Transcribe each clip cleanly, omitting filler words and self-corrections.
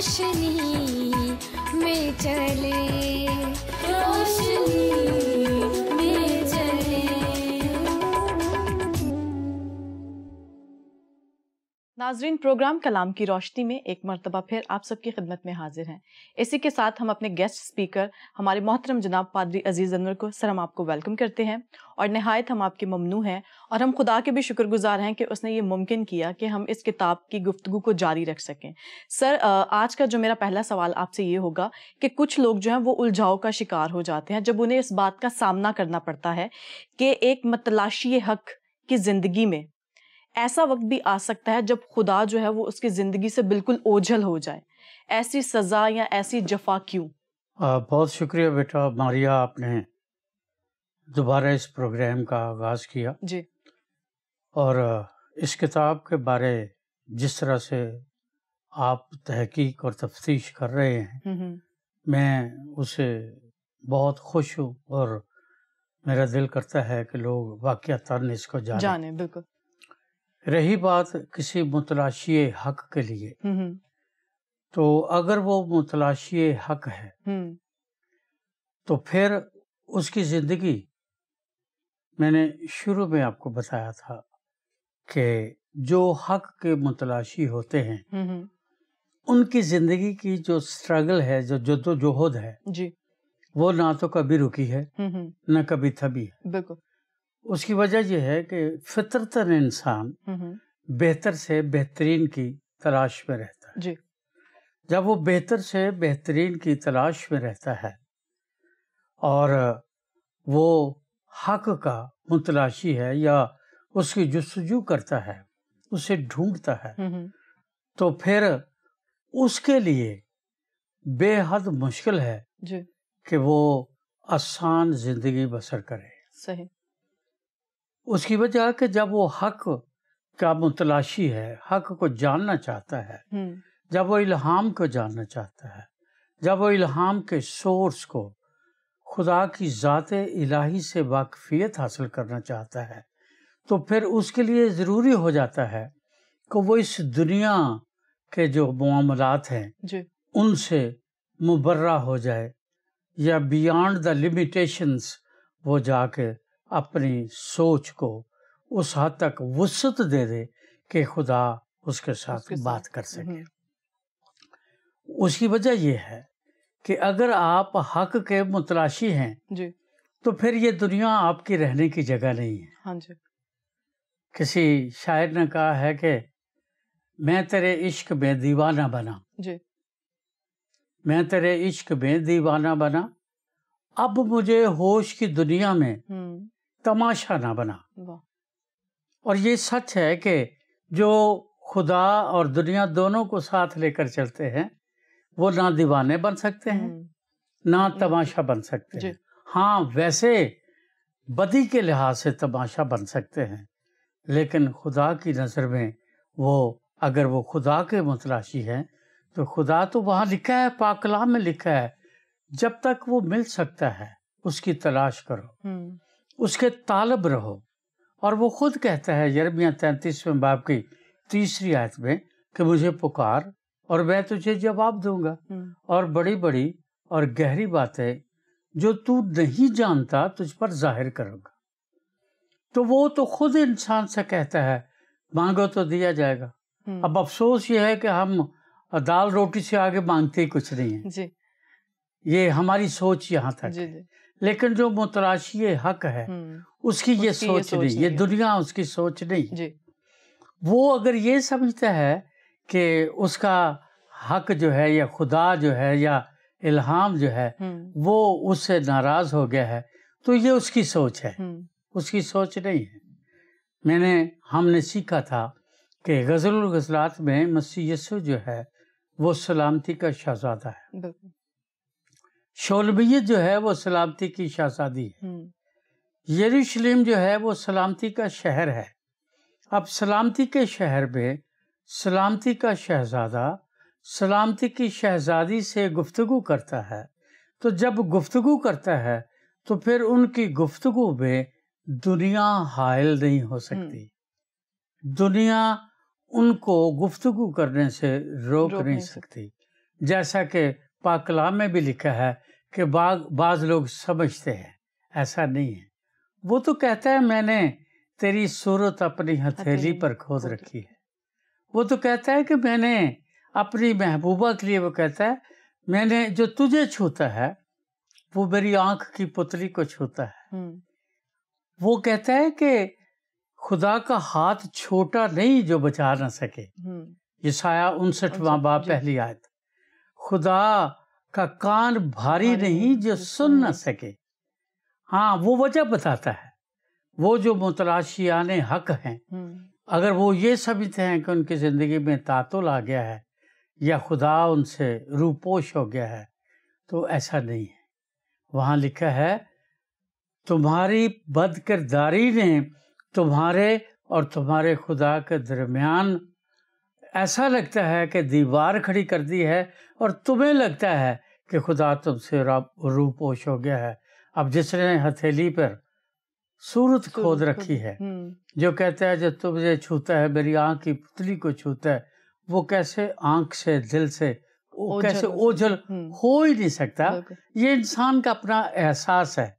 روشنی میں چلے، روشنی میں چلے۔ ناظرین، پروگرام کلام کی روشنی میں ایک مرتبہ پھر آپ سب کی خدمت میں حاضر ہیں۔ اسی کے ساتھ ہم اپنے گیسٹ اسپیکر ہمارے محترم جناب پادری عزیز انور کو سر ہم آپ کو ویلکم کرتے ہیں، اور نہایت ہم آپ کے ممنون ہیں، اور ہم خدا کے بھی شکر گزار ہیں کہ اس نے یہ ممکن کیا کہ ہم اس کتاب کی گفتگو کو جاری رکھ سکیں۔ سر، آج کا جو میرا پہلا سوال آپ سے یہ ہوگا کہ کچھ لوگ جو ہیں وہ الجھاؤ کا شکار ہو جاتے ہیں جب انہیں اس بات کا سامنا کرنا پڑتا ہے کہ ایک متلاشی حق کی زندگی میں ایسا وقت بھی آ سکتا ہے جب خدا جو ہے وہ اس کی زندگی سے بالکل اوجھل ہو جائے۔ ایسی سزا یا ایسی جفا کیوں؟ بہت شکریہ بیٹا ماریا، آپ نے دوبارہ اس پروگرام کا آغاز کیا جی، اور اس کتاب کے بارے جس طرح سے آپ تحقیق اور تفتیش کر رہے ہیں، میں اسے بہت خوش ہوں، اور میرا دل کرتا ہے کہ لوگ واقعتاً اس کو جانیں۔ بالکل۔ رہی بات کسی متلاشی حق کے لیے، تو اگر وہ متلاشی حق ہے تو پھر اس کی زندگی، میں نے شروع میں آپ کو بتایا تھا کہ جو حق کے متلاشی ہوتے ہیں ان کی زندگی کی جو سٹرگل ہے، جو جدوجہد ہے، جی، وہ نہ تو کبھی رکی ہے نہ کبھی تھمی ہے۔ بالکل۔ اس کی وجہ یہ ہے کہ فطرتاً انسان بہتر سے بہترین کی تلاش میں رہتا ہے۔ جی، جب وہ بہتر سے بہترین کی تلاش میں رہتا ہے اور وہ حق کا متلاشی ہے یا اس کی جستجو کرتا ہے، اسے ڈھونڈتا ہے، تو پھر اس کے لیے بے حد مشکل ہے جی، کہ وہ آسان زندگی بسر کرے۔ صحیح۔ اس کی وجہ کہ جب وہ حق کا متلاشی ہے، حق کو جاننا چاہتا ہے، جب وہ الہام کو جاننا چاہتا ہے، جب وہ الہام کے سورس کو، خدا کی ذات الہی سے واقفیت حاصل کرنا چاہتا ہے، تو پھر اس کے لیے ضروری ہو جاتا ہے کہ وہ اس دنیا کے جو معاملات ہیں جی، ان سے مبرہ ہو جائے، یا بیانڈ دا لیمیٹیشنز وہ جا کے اپنی سوچ کو اس حد تک وسعت دے دے کہ خدا اس کے ساتھ بات کر سکے۔ اس کی وجہ یہ ہے کہ اگر آپ حق کے متلاشی ہیں جی، تو پھر یہ دنیا آپ کی رہنے کی جگہ نہیں ہے۔ ہاں جی، کسی شاعر نے کہا ہے کہ میں تیرے عشق میں دیوانہ بنا، جی، میں تیرے عشق میں دیوانہ بنا، اب مجھے ہوش کی دنیا میں تماشا نہ بنا۔ اور یہ سچ ہے کہ جو خدا اور دنیا دونوں کو ساتھ لے کر چلتے ہیں وہ نہ دیوانے بن سکتے ہیں نہ تماشا بن سکتے ہیں۔ ہاں، ویسے بدی کے لحاظ سے تماشا بن سکتے ہیں، لیکن خدا کی نظر میں وہ، اگر وہ خدا کے متلاشی ہیں تو خدا تو وہاں لکھا ہے، پاک کلام میں لکھا ہے، جب تک وہ مل سکتا ہے اس کی تلاش کرو، اس کے طالب رہو۔ اور وہ خود کہتا ہے یرمیہ 33ویں باب کی 3 آیت میں کہ مجھے پکار اور میں تجھے جواب دوں گا، اور بڑی بڑی اور گہری باتیں جو تو نہیں جانتا تجھ پر ظاہر کروں گا۔ تو وہ تو خود انسان سے کہتا ہے مانگو تو دیا جائے گا۔ اب افسوس یہ ہے کہ ہم دال روٹی سے آگے مانگتے ہی کچھ نہیں ہیں، جی، یہ ہماری سوچ یہاں تک جی، ہے۔ لیکن جو متلاشی حق ہے اس کی یہ سوچ نہیں، یہ دنیا اس کی سوچ نہیں۔ جی، وہ اگر یہ سمجھتا ہے کہ اس کا حق جو ہے یا خدا جو ہے یا الہام جو ہے وہ اس سے ناراض ہو گیا ہے، تو یہ اس کی سوچ ہے، اس کی سوچ نہیں ہے۔ ہم نے سیکھا تھا کہ غزل الغزلات میں مسیح یسوع جو ہے وہ سلامتی کا شہزادہ ہے، شولمیت جو ہے وہ سلامتی کی شہزادی ہے، یروشلم جو ہے وہ سلامتی کا شہر ہے۔ اب سلامتی کے شہر میں سلامتی کا شہزادہ سلامتی کی شہزادی سے گفتگو کرتا ہے، تو جب گفتگو کرتا ہے تو پھر ان کی گفتگو میں دنیا حائل نہیں ہو سکتی، دنیا ان کو گفتگو کرنے سے روک نہیں سکتی، جیسا کہ پاک کلام میں بھی لکھا ہے کہ بعض لوگ سمجھتے ہیں، ایسا نہیں ہے۔ وہ تو کہتا ہے میں نے تیری صورت اپنی ہتھیلی پر کھود رکھی ہے۔ وہ تو کہتا ہے کہ میں نے اپنی محبوبہ کے لیے، وہ کہتا ہے میں نے جو تجھے چھوتا ہے وہ میری آنکھ کی پتلی کو چھوتا ہے۔ وہ کہتا ہے کہ خدا کا ہاتھ چھوٹا نہیں جو بچا نہ سکے، یسایہ 59واں باب پہلی آیت۔ خدا کا کان بھاری نہیں جو سن نہ سکے۔ ہاں، وہ وجہ بتاتا ہے۔ وہ جو متلاشیان حق ہیں، اگر وہ یہ سمجھتے ہیں کہ ان کی زندگی میں تعطل آ گیا ہے یا خدا ان سے روپوش ہو گیا ہے، تو ایسا نہیں ہے۔ وہاں لکھا ہے تمہاری بد کرداری نے تمہارے اور تمہارے خدا کے درمیان ایسا لگتا ہے کہ دیوار کھڑی کر دی ہے، اور تمہیں لگتا ہے کہ خدا تم سے روپوش ہو گیا ہے۔ اب جس نے ہتھیلی پر صورت کھود رکھی ہے، جو کہتا ہے جو تجھے چھوتا ہے میری آنکھ کی پتلی کو چھوتا ہے، وہ کیسے آنکھ سے دل سے کیسے اوجھل ہو ہی نہیں سکتا۔ یہ انسان کا اپنا احساس ہے،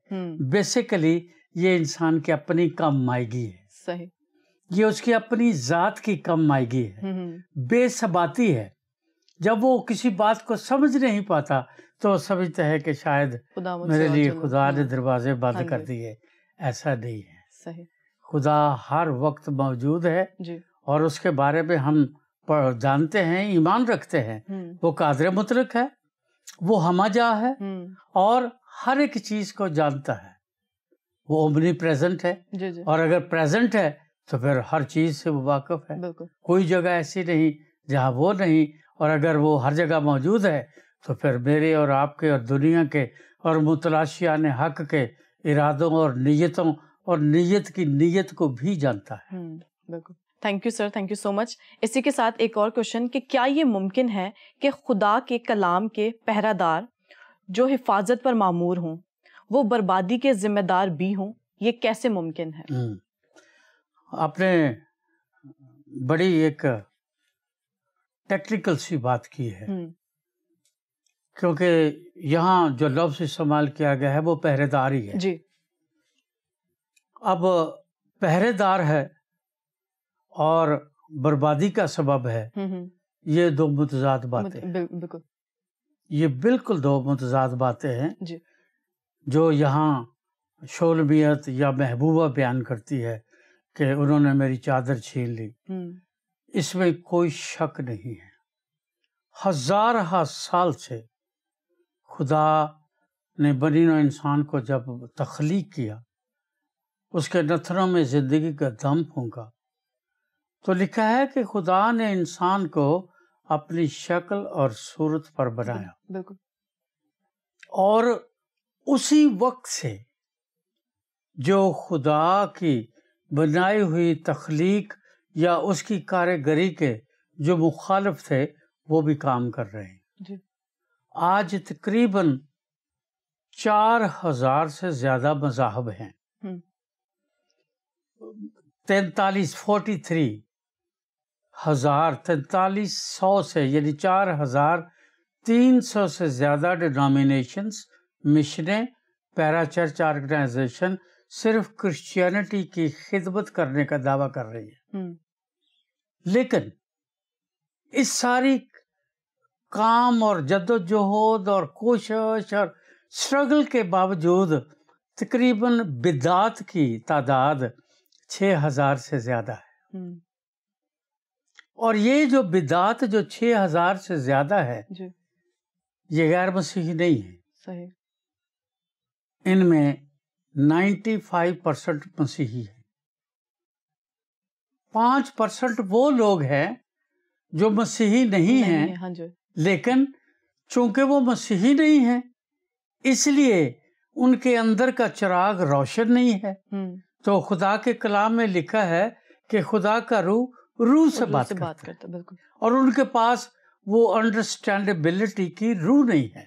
بیسیکلی یہ انسان کی اپنی کم مائگی ہے، صحیح، یہ اس کی اپنی ذات کی کم مائگی ہے، بے ثباتی ہے۔ جب وہ کسی بات کو سمجھ نہیں پاتا تو وہ سمجھتا ہے کہ شاید میرے لیے خدا نے دروازے بند کر دیے۔ ایسا نہیں ہے، صحیح، خدا ہر وقت موجود ہے، اور اس کے بارے میں ہم جانتے ہیں، ایمان رکھتے ہیں۔ وہ قادر مطلق ہے، وہ ہمہ جا ہے، اور ہر ایک چیز کو جانتا ہے۔ وہ اومنی پریزنٹ ہے، اور اگر پریزنٹ ہے تو پھر ہر چیز سے وہ واقف ہے۔ کوئی جگہ ایسی نہیں جہاں وہ نہیں، اور اگر وہ ہر جگہ موجود ہے تو پھر میرے اور آپ کے اور دنیا کے اور متلاشیان حق کے ارادوں اور نیتوں اور نیت کی نیت کو بھی جانتا ہے۔ بالکل، thank you sir, thank you so much. اسی کے ساتھ ایک اور کوشچن کہ کیا یہ ممکن ہے کہ خدا کے کلام کے پہرہ دار جو حفاظت پر مامور ہوں وہ بربادی کے ذمہ دار بھی ہوں؟ یہ کیسے ممکن ہے؟ آپ نے بڑی ایک ٹیکنیکل سی بات کی ہے، کیونکہ یہاں جو لفظ استعمال کیا گیا ہے وہ پہرے دار ہی ہے۔ جی، اب پہرے دار ہے اور بربادی کا سبب ہے، یہ دو متضاد باتیں ہیں۔ بالکل، یہ بالکل دو متضاد باتیں ہیں جی، جو یہاں شولمیت یا محبوبہ بیان کرتی ہے کہ انہوں نے میری چادر چھین لی۔ اس میں کوئی شک نہیں ہے۔ ہزارہ سال سے خدا نے بنی نوع انسان کو جب تخلیق کیا، اس کے نتھنوں میں زندگی کا دم پھونکا، تو لکھا ہے کہ خدا نے انسان کو اپنی شکل اور صورت پر بنایا، بالکل، اور اسی وقت سے جو خدا کی بنائی ہوئی تخلیق یا اس کی کاریگری کے جو مخالف تھے وہ بھی کام کر رہے ہیں۔ جی، آج تقریباً 4000 سے زیادہ مذاہب ہیں، 43,000 سے یعنی 4300 سے زیادہ ڈینامینیشنز، مشنیں، پیرا چرچ آرگنائزیشن صرف کرسچینٹی کی خدمت کرنے کا دعویٰ کر رہی ہے۔ لیکن اس ساری کام اور جدوجہد اور کوشش اور سٹرگل کے باوجود تقریباً بدعات کی تعداد 6000 سے زیادہ ہے، اور یہ جو بدعات جو 6000 سے زیادہ ہے یہ غیر مسیحی نہیں ہے۔ صحیح، ان میں 95% مسیحی ہیں، 5% وہ لوگ ہیں جو مسیحی نہیں ہیں، لیکن چونکہ وہ مسیحی نہیں ہیں اس لیے ان کے اندر کا چراغ روشن نہیں ہے۔ تو خدا کے کلام میں لکھا ہے کہ خدا کا روح سے بات کرتا ہے، بالکل، اور ان کے پاس وہ انڈرسٹینڈیبلٹی کی روح نہیں ہے،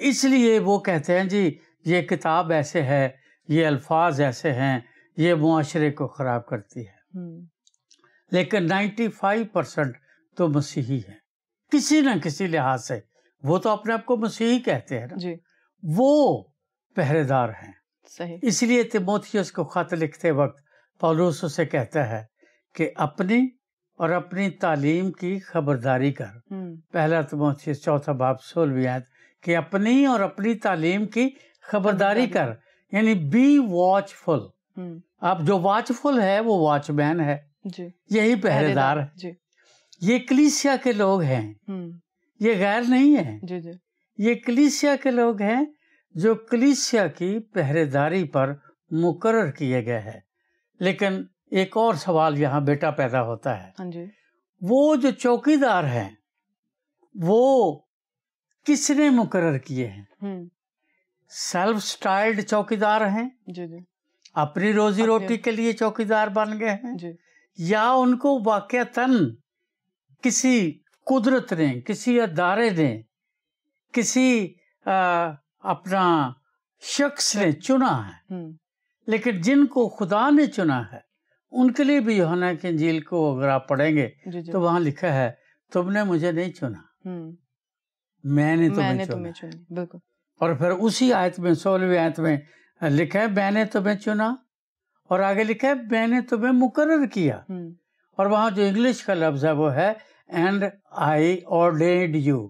اس لیے وہ کہتے ہیں جی یہ کتاب ایسے ہے، یہ الفاظ ایسے ہیں، یہ معاشرے کو خراب کرتی ہے۔ لیکن 95% تو مسیحی ہیں۔ کسی نہ کسی لحاظ سے، وہ تو اپنے آپ کو مسیحی کہتے ہیں نا جی وہ پہرے دار ہیں. صحیح. اس لیے تیموتھیوس کو خط لکھتے وقت پولس اسے کہتا ہے کہ اپنی اور اپنی تعلیم کی خبرداری کر. پہلا تیموتھیوس 4 باب 16 آیت کہ اپنی اور اپنی تعلیم کی خبرداری کر، یعنی بی واچ فل. اب جو واچ فل ہے وہ واچ مین ہے، جی یہی پہرے دار ہے. جی یہ کلیسیا کے لوگ ہیں، یہ غیر نہیں ہے. جی جی یہ کلیسیا کے لوگ ہیں جو کلیسیا کی پہرے داری پر مقرر کیے گئے ہیں. لیکن ایک اور سوال یہاں بیٹا پیدا ہوتا ہے، ہاں جی وہ جو چوکیدار ہیں وہ کس نے مقرر کیے ہیں؟ سیلف سٹائلڈ چوکیدار ہیں، جی جی اپنی روزی روٹی کے لیے چوکیدار بن گئے ہیں، جی یا ان کو واقعتاً کسی قدرت نے، کسی ادارے نے، کسی اپنا شخص نے چنا ہے. لیکن جن کو خدا نے چنا ہے ان کے لیے بھی یوحنا کی انجیل کو اگر آپ پڑھیں گے تو وہاں لکھا ہے تم نے مجھے نہیں چنا، میں نے تمہیں چنا. بالکل. اور پھر اسی آیت میں 16ویں آیت میں لکھا ہے میں نے تمہیں چنا، اور آگے لکھا ہے میں نے تمہیں مقرر کیا. اور وہاں جو انگلش کا لفظ ہے وہ ہے اینڈ آئی ordained you،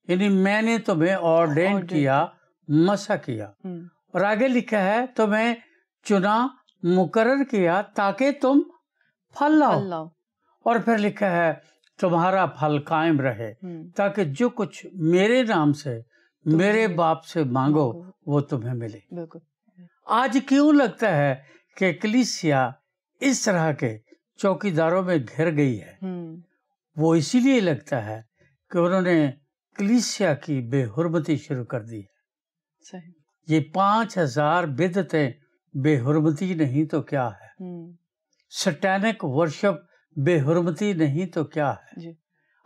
یعنی میں نے تمہیں ordained کیا، مسح کیا. اور آگے لکھا ہے تمہیں چنا، مقرر کیا تاکہ تم پھل لاؤ. اور پھر لکھا ہے تمہارا پھل قائم رہے تاکہ جو کچھ میرے نام سے میرے باپ سے مانگو وہ تمہیں ملے. بالکل. آج کیوں لگتا ہے کہ کلیسیا اس طرح کے چوکیداروں میں گھر گئی ہے؟ وہ اسی لیے لگتا ہے کہ انہوں نے کلیسیا کی بے حرمتی شروع کر دی ہے. صحیح. یہ 5000 بدعتیں بے حرمتی نہیں تو کیا ہے؟ سٹینک ورشپ بے حرمتی نہیں تو کیا ہے؟ جی.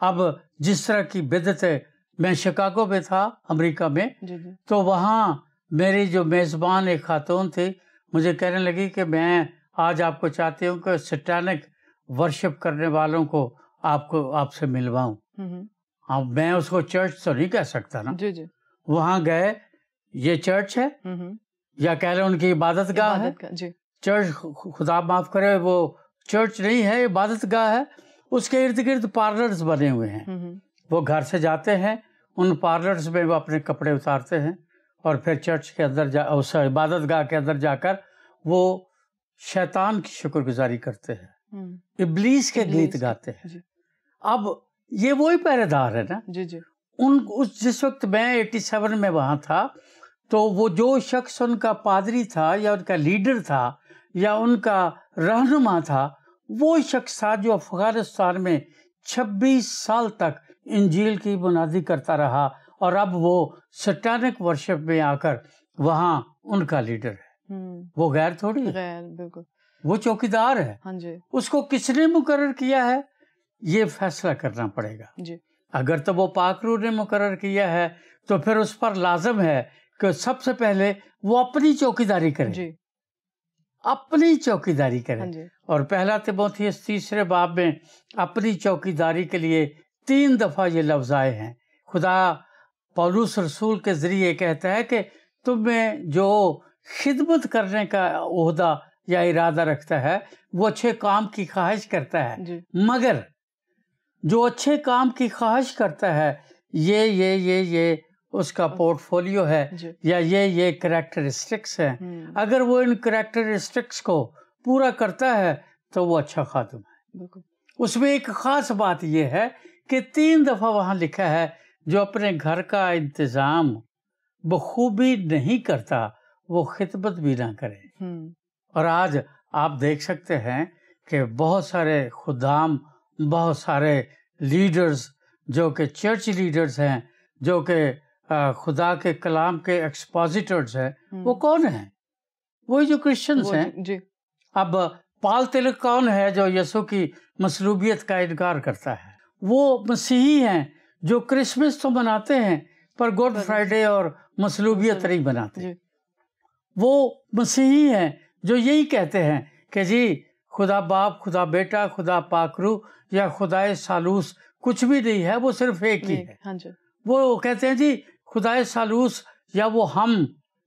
اب جس طرح کی بدعتیں، میں شکاگو میں تھا امریکہ میں، جی جی تو وہاں میری جو میزبان ایک خاتون تھی مجھے کہنے لگی کہ میں آج آپ کو چاہتی ہوں کہ سٹینک ورشپ کرنے والوں کو آپ سے ملواؤں. اب میں اس کو چرچ تو نہیں کہہ سکتا نا. جی جی. وہاں گئے، یہ چرچ ہے یا کہہ لیں ان کی عبادت گاہ ہے. جی. چرچ خدا معاف کرے وہ چرچ نہیں ہے، عبادت گاہ ہے. اس کے ارد گرد پارلرز بنے ہوئے ہیں. وہ گھر سے جاتے ہیں، ان پارلرز میں وہ اپنے کپڑے اتارتے ہیں اور پھر چرچ کے اندر اس عبادت گاہ کے اندر جا کر وہ شیطان کی شکر گزاری کرتے ہیں، ابلیس کے گیت گاتے ہیں. اب یہ وہی پہرے دار ہے نا. جی جی. جس وقت میں 87 میں وہاں تھا تو وہ جو شخص ان کا پادری تھا یا ان کا لیڈر تھا یا ان کا رہنما تھا، وہ شخص تھا جو افغانستان میں 26 سال تک انجیل کی منادی کرتا رہا، اور اب وہ سٹینک ورشپ میں آ کر وہاں ان کا لیڈر ہے. وہ غیر تھوڑی ہے، غیر. بالکل. وہ چوکیدار ہے. ہاں جی. اس کو کس نے مقرر کیا ہے یہ فیصلہ کرنا پڑے گا. جی. اگر تو وہ پاک روح نے مقرر کیا ہے تو پھر اس پر لازم ہے کہ سب سے پہلے وہ اپنی چوکیداری کرے. جی. اپنی چوکیداری کرے. ہاں جی. اور پہلا تیموتھیوس 3 باب میں اپنی چوکیداری کے لیے 3 دفعہ یہ لفظ آئے ہیں. خدا پولس رسول کے ذریعے کہتا ہے کہ تم میں جو خدمت کرنے کا عہدہ یا ارادہ رکھتا ہے وہ اچھے کام کی خواہش کرتا ہے. جی. مگر جو اچھے کام کی خواہش کرتا ہے یہ اس کا پورٹ فولیو ہے، جی. یا یہ کریکٹرسٹکس ہیں. اگر وہ ان کریکٹرسٹکس کو پورا کرتا ہے تو وہ اچھا خادم ہے. بالکل. اس میں ایک خاص بات یہ ہے کہ 3 دفعہ وہاں لکھا ہے جو اپنے گھر کا انتظام بخوبی نہیں کرتا وہ خدمت بھی نہ کرے. اور آج آپ دیکھ سکتے ہیں کہ بہت سارے خدام، بہت سارے لیڈرز جو کہ چرچ لیڈرز ہیں، جو کہ خدا کے کلام کے ایکسپوزیٹرز ہیں، وہ کون ہیں؟ وہی جو کرسچنز ہیں. جی. اب پال تلک کون ہے جو یسوع کی مصلوبیت کا انکار کرتا ہے؟ وہ مسیحی ہیں جو کرسمس تو مناتے ہیں پر گڈ فرائیڈے اور مصلوبیت نہیں مناتے. جی. وہ مسیحی ہیں جو یہی کہتے ہیں کہ جی خدا باپ، خدا بیٹا، خدا پاک روح یا خدائے ثالوث کچھ بھی نہیں ہے، وہ صرف ایک ہی ہے۔ وہ کہتے ہیں جی خدائے ثالوث یا وہ ہم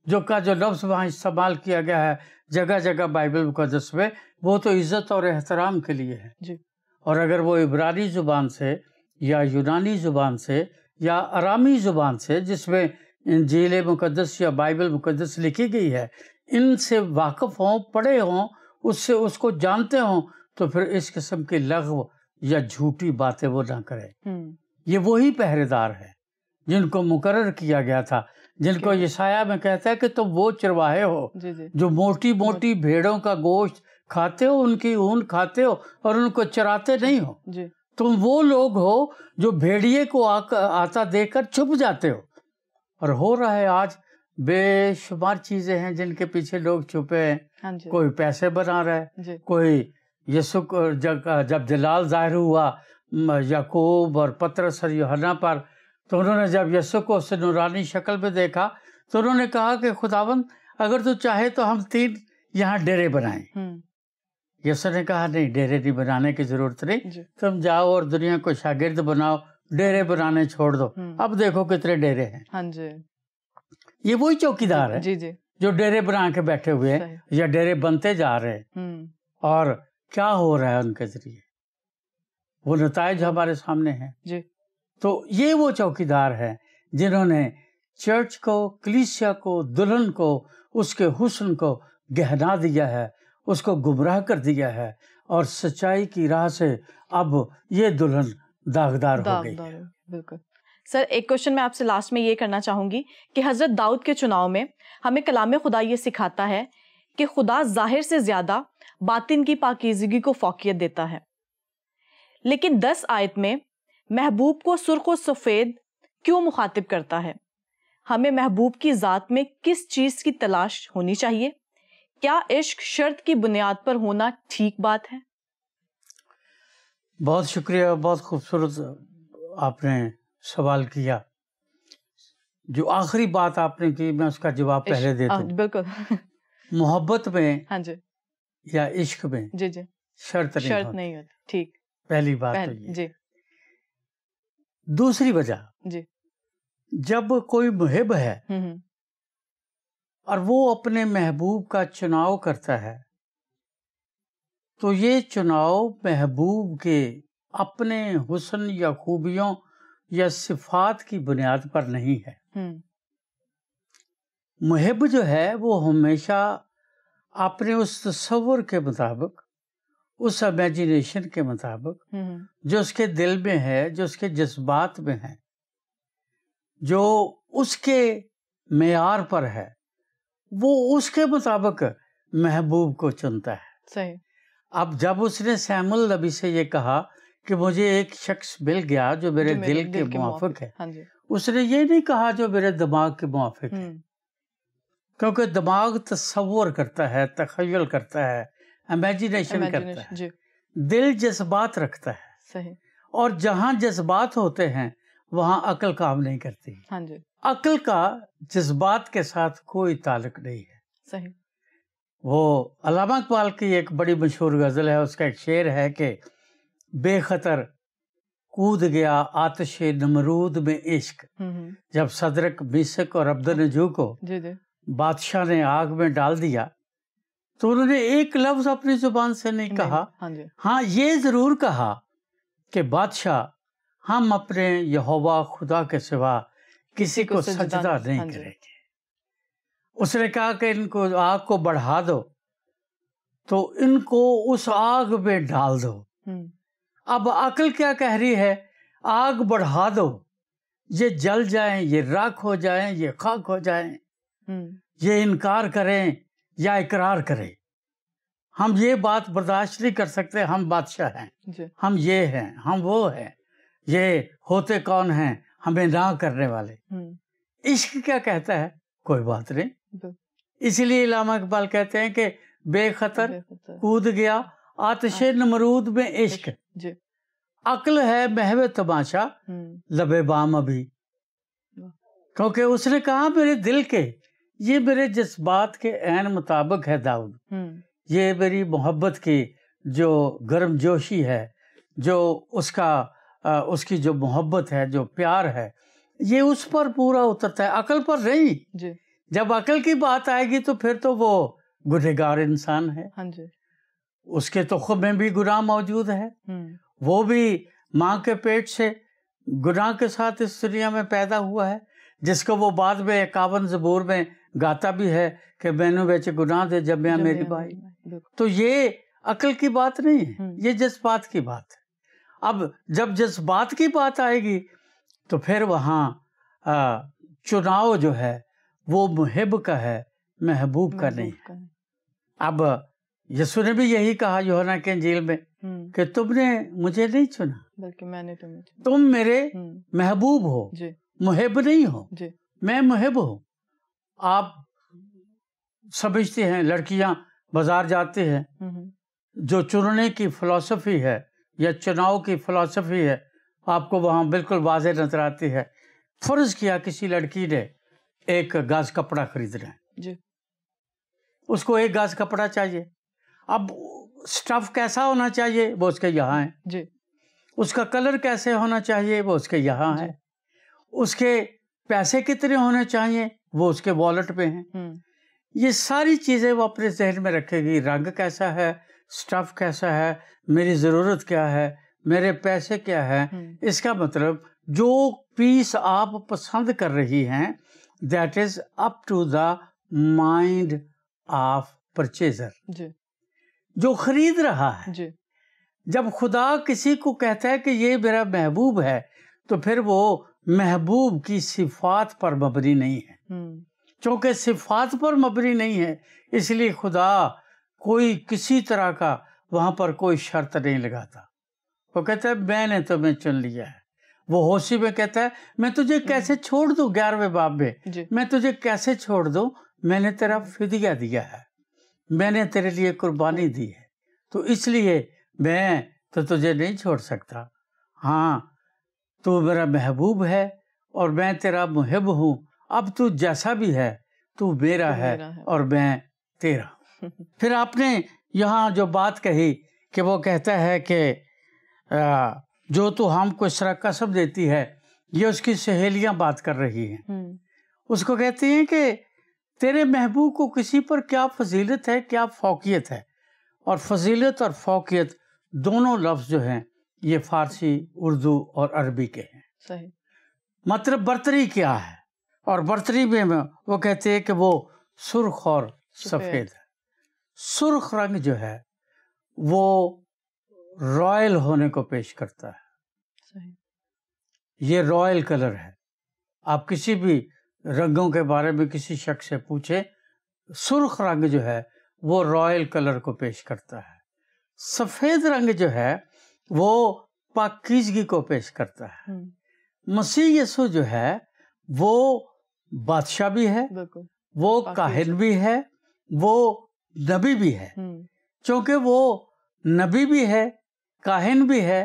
جو لفظ وہاں استعمال کیا گیا ہے جگہ جگہ بائبل مقدس میں، وہ تو عزت اور احترام کے لیے ہے۔ اور اگر وہ عبرانی زبان سے یا یونانی زبان سے یا ارامی زبان سے، جس میں انجیل مقدس یا بائبل مقدس لکھی گئی ہے، ان سے واقف ہوں، پڑھے ہوں، اس کو جانتے ہوں، تو پھر اس قسم کے لغو یا جھوٹی باتیں وہ نہ کرے۔ یہ وہی پہرے دار ہے جن کو مقرر کیا گیا تھا، جن کو یسایہ میں کہتا ہے کہ تم وہ چرواہے ہو جو موٹی موٹی بھیڑوں کا گوشت کھاتے ہو، ان کی اون کھاتے ہو اور ان کو چراتے نہیں ہو۔ تم وہ لوگ ہو جو بھیڑیے کو آتا دیکھ کر چھپ جاتے ہو۔ اور ہو رہا ہے آج بے شمار چیزیں ہیں جن کے پیچھے لوگ چھپے ہیں۔ کوئی پیسے بنا رہا ہے، کوئی یسوع جب جلال ظاہر ہوا یعقوب اور پطرس اور یوحنا پر، تو انہوں نے جب یسوع کو اس نورانی شکل میں دیکھا تو انہوں نے کہا کہ خداوند اگر تو چاہے تو ہم 3 یہاں ڈیرے بنائیں۔ یسوع نے کہا نہیں، ڈیرے نہیں بنانے کی ضرورت نہیں، تم جاؤ اور دنیا کو شاگرد بناؤ، ڈیرے بنانے چھوڑ دو۔ اب دیکھو کتنے ڈیرے ہیں۔ یہ وہی چوکیدار ہے جو ڈیرے بنا کے بیٹھے ہوئے ہیں یا ڈیرے بنتے جا رہے ہیں، اور کیا ہو رہا ہے ان کے ذریعے، وہ نتائج ہمارے سامنے ہیں۔ تو یہ وہ چوکیدار ہیں جنہوں نے چرچ کو، کلیسیا کو، دلہن کو، اس کے حسن کو گہنا دیا ہے، اس کو گمراہ کر دیا ہے، اور سچائی کی راہ سے اب یہ دلہن داغدار ہو گئی ہے۔ بالکل سر، ایک کوشچن میں آپ سے لاسٹ میں یہ کرنا چاہوں گی کہ حضرت داؤد کے چناؤ میں ہمیں کلام خدا یہ سکھاتا ہے کہ خدا ظاہر سے زیادہ باطن کی پاکیزگی کو فوقیت دیتا ہے، لیکن 10 آیت میں محبوب کو سرخ و سفید کیوں مخاطب کرتا ہے؟ ہمیں محبوب کی ذات میں کس چیز کی تلاش ہونی چاہیے؟ کیا عشق شرط کی بنیاد پر ہونا ٹھیک بات ہے؟ بہت شکریہ، بہت خوبصورت آپ نے سوال کیا۔ جو آخری بات آپ نے کی میں اس کا جواب پہلے دیتا ہوں۔ بالکل۔ محبت میں یا عشق میں شرط نہیں ہوتی، ٹھیک، پہلی بات تو یہ۔ دوسری وجہ، جب کوئی محب ہے اور وہ اپنے محبوب کا چناؤ کرتا ہے تو یہ چناؤ محبوب کے اپنے حسن یا خوبیوں یا صفات کی بنیاد پر نہیں ہے۔ محب جو ہے وہ ہمیشہ اپنے اس تصور کے مطابق، اس امیجینیشن کے مطابق جو اس کے دل میں ہے، جو اس کے جذبات میں ہے، جو اس کے معیار پر ہے، وہ اس کے مطابق محبوب کو چنتا ہے۔ صحیح۔ اب جب اس نے سیموئیل نبی سے یہ کہا کہ مجھے ایک شخص مل گیا جو میرے دل کے موافق ہے، اس نے یہ نہیں کہا جو میرے دماغ کے موافق ہے، کیونکہ دماغ تصور کرتا ہے، تخیل کرتا ہے، امیجینیشن کرتا ہے، دل جذبات رکھتا ہے۔ صحیح۔ اور جہاں جذبات ہوتے ہیں وہاں عقل کام نہیں کرتی۔ عقل کا جذبات کے ساتھ کوئی تعلق نہیں ہے۔ صحیح۔ وہ علامہ اقبال کی ایک بڑی مشہور غزل ہے، اس کا ایک شعر ہے کہ بے خطر کود گیا آتش نمرود میں عشق، جب صدرک میسک اور عبدالنجو کو بادشاہ نے آگ میں ڈال دیا تو انہوں نے ایک لفظ اپنی زبان سے نہیں کہا، ہاں یہ ضرور کہا کہ بادشاہ ہم اپنے یہوہ خدا کے سوا کسی کو سجدہ نہیں کریں گے۔ اس نے کہا کہ ان کو آگ کو بڑھا دو تو ان کو اس آگ میں ڈال دو۔ اب عقل کیا کہہ رہی ہے؟ آگ بڑھا دو، یہ جل جائیں، یہ راکھ ہو جائیں، یہ خاک ہو جائیں، یہ انکار کریں یا اقرار کریں، ہم یہ بات برداشت نہیں کر سکتے، ہم بادشاہ ہیں، ہم یہ ہیں، ہم وہ ہیں، یہ ہوتے کون ہیں ہمیں نہ کرنے والے۔ عشق کیا کہتا ہے؟ کوئی بات نہیں۔ اسی لیے علامہ اقبال کہتے ہیں کہ بے خطر کود گیا آتش نمرود میں عشق، عقل ہے محو تماشا لبے بام ابھی، کیونکہ اس نے کہا میرے دل کے، یہ میرے جذبات کے عین مطابق ہے داؤد، یہ میری محبت کی جو گرم جوشی ہے، جو اس کا اس کی جو محبت ہے، جو پیار ہے، یہ اس پر پورا اترتا ہے، عقل پر نہیں. جی. جب عقل کی بات آئے گی تو پھر تو وہ گنہگار انسان ہے. ہاں جی. اس کے تخم میں بھی گناہ موجود ہے. وہ بھی ماں کے پیٹ سے گناہ کے ساتھ اس دنیا میں پیدا ہوا ہے، جس کو وہ بعد میں 51 زبور میں گاتا بھی ہے کہ میں نے ویچے گناہ دے جب میں میری بھائی. تو یہ عقل کی بات نہیں ہے، یہ جذبات کی بات ہے. اب جب جذبات کی بات آئے گی تو پھر وہاں چناؤ جو ہے وہ محب کا ہے، محبوب کا نہیں ہے. اب یسوع نے بھی یہی کہا یوحنا کے انجیل میں کہ تم نے مجھے نہیں چنا بلکہ میں نے تمہیں چنا. تم میرے محبوب ہو، جی. محب نہیں ہو. جی. میں محب ہوں. آپ سمجھتے ہیں لڑکیاں بازار جاتے ہیں، جو چننے کی فلسفی ہے یا چناؤ کی فلسفی ہے آپ کو وہاں بالکل واضح نظر آتی ہے. فرض کیا کسی لڑکی نے ایک گاز کپڑا خریدنا ہے. جی. اس کو ایک گاز کپڑا چاہیے. اب سٹف کیسا ہونا چاہیے وہ اس کے یہاں ہے. جی. اس کا کلر کیسے ہونا چاہیے وہ اس کے یہاں ہے. اس کے پیسے کتنے ہونے چاہیے وہ اس کے والٹ پہ ہیں. یہ ساری چیزیں وہ اپنے ذہن میں رکھے گی. رنگ کیسا ہے، سٹف کیسا ہے، میری ضرورت کیا ہے، میرے پیسے کیا ہے. اس کا مطلب جو پیس آپ پسند کر رہی ہیں that is up to the mind of purchaser. جی. جو خرید رہا ہے. جی. جب خدا کسی کو کہتا ہے کہ یہ میرا محبوب ہے تو پھر وہ محبوب کی صفات پر مبنی نہیں ہے. چونکہ صفات پر مبنی نہیں ہے اس لیے خدا کوئی کسی طرح کا وہاں پر کوئی شرط نہیں لگاتا. وہ کہتا ہے میں نے تمہیں چن لیا ہے. وہ ہوسی میں کہتا ہے میں تجھے کیسے چھوڑ دوں، 11ویں باب میں میں تجھے کیسے چھوڑ دوں، میں نے تیرا فدیہ دیا ہے، میں نے تیرے لیے قربانی دی ہے، تو اس لیے میں تو تجھے نہیں چھوڑ سکتا. ہاں تو میرا محبوب ہے اور میں تیرا محب ہوں. اب تو جیسا بھی ہے تو میرا ہے اور میں تیرا. پھر آپ نے یہاں جو بات کہی کہ وہ کہتا ہے کہ جو تو ہم کو اس طرح قسم دیتی ہے، یہ اس کی سہیلیاں بات کر رہی ہیں. اس کو کہتے ہیں کہ تیرے محبوب کو کسی پر کیا فضیلت ہے، کیا فوقیت ہے. اور فضیلت اور فوقیت دونوں لفظ جو ہیں یہ فارسی، اردو اور عربی کے ہیں. صحیح. مطلب برتری کیا ہے، اور برتری میں وہ کہتے ہیں کہ وہ سرخ اور سفید ہے. سرخ رنگ جو ہے وہ رائل ہونے کو پیش کرتا ہے. صحیح. یہ رائل کلر ہے. آپ کسی بھی رنگوں کے بارے میں کسی شخص سے پوچھیں، سرخ رنگ جو ہے وہ رائل کلر کو پیش کرتا ہے. سفید رنگ جو ہے وہ پاکیزگی کو پیش کرتا ہے. مسیح یسوع جو ہے وہ بادشاہ بھی ہے، وہ کاہن بھی ہے، وہ نبی بھی ہے. چونکہ وہ نبی بھی ہے، کاہن بھی ہے،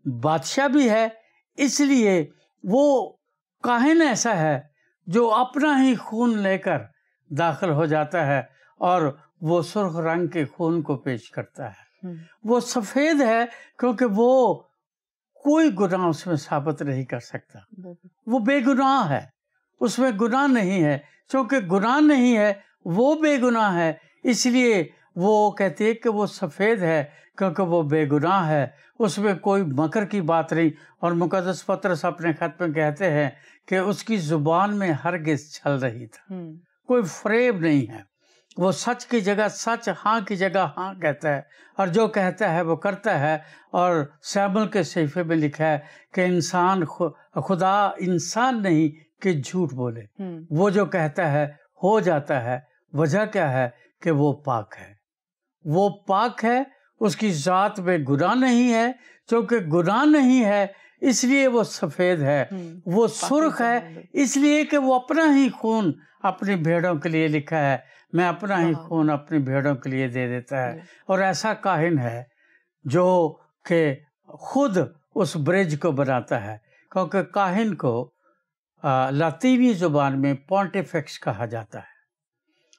بادشاہ بھی ہے، اس لیے وہ کاہن ایسا ہے جو اپنا ہی خون لے کر داخل ہو جاتا ہے اور وہ سرخ رنگ کے خون کو پیش کرتا ہے. وہ سفید ہے کیونکہ وہ کوئی گناہ اس میں ثابت نہیں کر سکتا. وہ بے گناہ ہے، اس میں گناہ نہیں ہے. چونکہ گناہ نہیں ہے وہ بے گناہ ہے، اس لیے وہ کہتے ہیں کہ وہ سفید ہے کیونکہ وہ بے گناہ ہے. اس میں کوئی مکر کی بات نہیں. اور مقدس پطرس اپنے خط میں کہتے ہیں کہ اس کی زبان میں ہرگز چھل رہی تھا، کوئی فریب نہیں ہے. وہ سچ کی جگہ سچ، ہاں کی جگہ ہاں کہتا ہے، اور جو کہتا ہے وہ کرتا ہے. اور سیمل کے صحیفے میں لکھا ہے کہ انسان خدا انسان نہیں کہ جھوٹ بولے. وہ جو کہتا ہے ہو جاتا ہے. وجہ کیا ہے کہ وہ پاک ہے. وہ پاک ہے، اس کی ذات میں گناہ نہیں ہے. چونکہ گناہ نہیں ہے اس لیے وہ سفید ہے. وہ سرخ ہے اس لیے کہ وہ اپنا ہی خون اپنی بھیڑوں کے لیے لکھا ہے. میں اپنا ہی خون اپنی بھیڑوں کے لیے دے دیتا ہے. اور ایسا کاہن ہے جو کہ خود اس برج کو بناتا ہے. کیونکہ کاہن کو لاطینی زبان میں پونٹیفکس کہا جاتا ہے،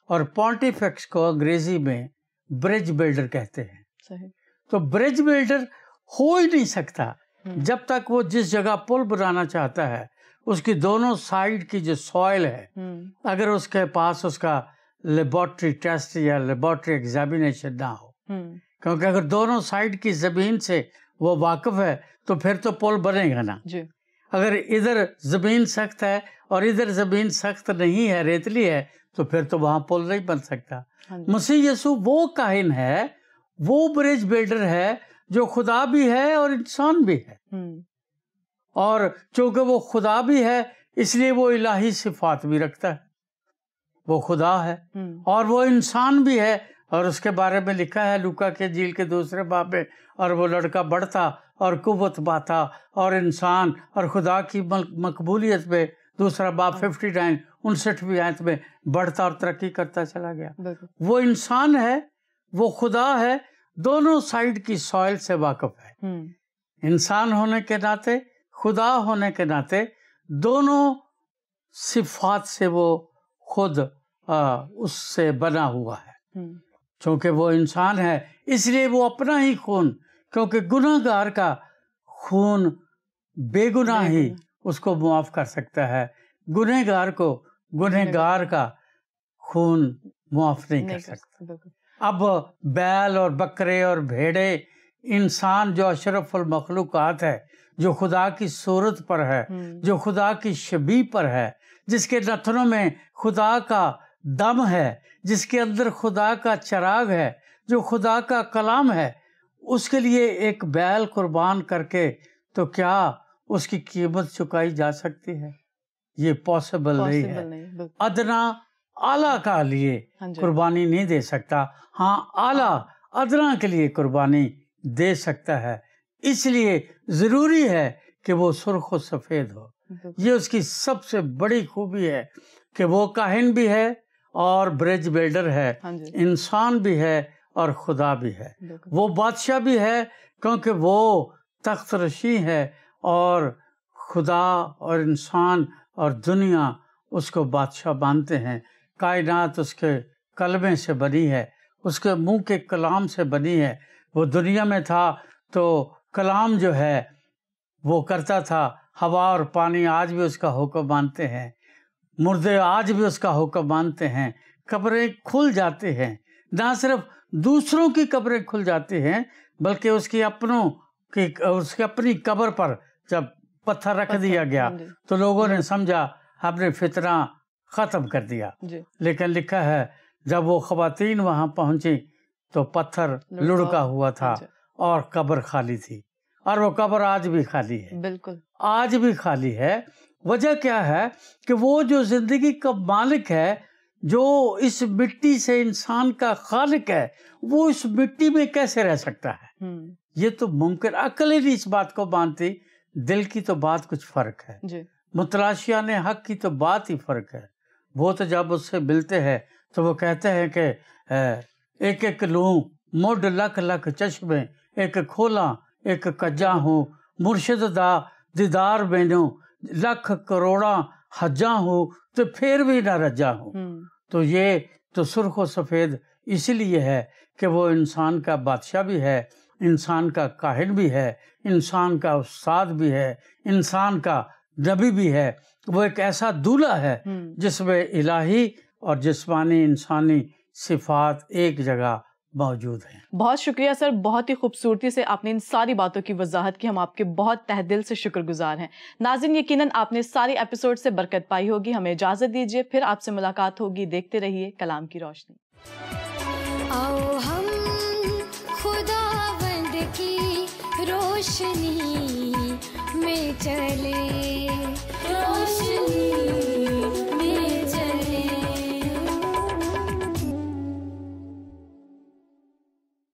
اور پونٹیفکس کو انگریزی میں برج بلڈر کہتے ہیں. تو برج بلڈر ہو ہی نہیں سکتا جب تک وہ جس جگہ پل بنانا چاہتا ہے اس کی دونوں سائیڈ کی جو سوائل ہے اگر اس کے پاس اس کا لیبارٹری ٹیسٹ یا لیبارٹری ایگزامینیشن نہ ہو، کیونکہ اگر دونوں سائیڈ کی زمین سے وہ واقف ہے تو پھر تو پل بنے گا نا. اگر ادھر زمین سخت ہے اور ادھر زمین سخت نہیں ہے، ریتلی ہے، تو پھر تو وہاں پل نہیں بن سکتا. مسیح یسوع وہ کاہن ہے، وہ برج بلڈر ہے جو خدا بھی ہے اور انسان بھی ہے. اور چونکہ وہ خدا بھی ہے اس لیے وہ الہی صفات بھی رکھتا ہے. وہ خدا ہے اور وہ انسان بھی ہے، اور اس کے بارے میں لکھا ہے لوکا کے انجیل کے 2 باب میں، اور وہ لڑکا بڑھتا اور قوت پاتا اور انسان اور خدا کی مقبولیت میں 2 باب 59 آیت میں بڑھتا اور ترقی کرتا چلا گیا. وہ انسان ہے، وہ خدا ہے، دونوں سائیڈ کی سوائل سے واقف ہے. انسان ہونے کے ناطے، خدا ہونے کے ناطے، دونوں صفات سے وہ خود اس سے بنا ہوا ہے. چونکہ وہ انسان ہے اس لیے وہ اپنا ہی خون، کیونکہ گناہ گار کا خون بے گناہ ہی اس کو معاف کر سکتا ہے، گنہ گار کو گنہ گار کا خون معاف نہیں کر سکتا. اب بیل اور بکرے اور بھیڑے، انسان جو اشرف المخلوقات ہے، جو خدا کی صورت پر ہے، جو خدا کی شبیہ پر ہے، جس کے نتنوں میں خدا کا دم ہے، جس کے اندر خدا کا چراغ ہے، جو خدا کا کلام ہے، اس کے لیے ایک بیل قربان کر کے تو کیا اس کی قیمت چکائی جا سکتی ہے؟ یہ پاسبل نہیں ہے. ادنا اعلیٰ کا لیے قربانی نہیں دے سکتا، ہاں اعلیٰ ادنا کے لیے قربانی دے سکتا ہے. اس لیے ضروری ہے کہ وہ سرخ و سفید ہو. یہ اس کی سب سے بڑی خوبی ہے کہ وہ کاہن بھی ہے اور برج بلڈر ہے، انسان بھی ہے اور خدا بھی ہے. وہ بادشاہ بھی ہے کیونکہ وہ تخت رشی ہے، اور خدا اور انسان اور دنیا اس کو بادشاہ مانتے ہیں. کائنات اس کے کلمے سے بنی ہے، اس کے منہ کے کلام سے بنی ہے. وہ دنیا میں تھا تو کلام جو ہے وہ کرتا تھا. ہوا اور پانی آج بھی اس کا حکم مانتے ہیں، مردے آج بھی اس کا حکم مانتے ہیں. قبریں کھل جاتے ہیں، نہ صرف دوسروں کی قبریں کھل جاتی ہیں بلکہ اس کی اپنی قبر پر جب پتھر رکھ دیا گیا تو لوگوں نے سمجھا ہم نے فتنہ ختم کر دیا. لیکن لکھا ہے جب وہ خواتین وہاں پہنچی تو پتھر لڑکا ہوا تھا اور قبر خالی تھی، اور وہ قبر آج بھی خالی ہے. بالکل آج بھی خالی ہے. وجہ کیا ہے کہ وہ جو زندگی کا مالک ہے، جو اس مٹی سے انسان کا خالق ہے، وہ اس مٹی میں کیسے رہ سکتا ہے؟ یہ تو ممکن، عقل ہی نہیں اس بات کو مانتی. دل کی تو بات کچھ فرق ہے، متلاشیان حق کی تو بات ہی فرق ہے. وہ تو جب اس سے ملتے ہیں تو وہ کہتے ہیں کہ ایک ایک لوں مڈ لکھ لکھ چشمے، ایک کھولا ایک کجا ہوں، مرشد دا دیدار مینوں لکھ کروڑا حجاں ہوں تو پھر بھی نہ رجا ہوں. تو یہ تو سرخ و سفید اس لیے ہے کہ وہ انسان کا بادشاہ بھی ہے، انسان کا کاہن بھی ہے، انسان کا استاد بھی ہے، انسان کا نبی بھی ہے. وہ ایک ایسا دولہا ہے جس میں الہی اور جسمانی انسانی صفات ایک جگہ موجود ہیں. بہت شکریہ سر، بہت ہی خوبصورتی سے آپ نے ان ساری باتوں کی وضاحت کی. ہم آپ کے بہت تہ دل سے شکر گزار ہیں. ناظرین، یقیناً آپ نے ساری ایپیسوڈ سے برکت پائی ہوگی. ہمیں اجازت دیجیے، پھر آپ سے ملاقات ہوگی. دیکھتے رہیے کلام کی روشنی. آؤ ہم خداوند کی روشنی میں چلے، روشنی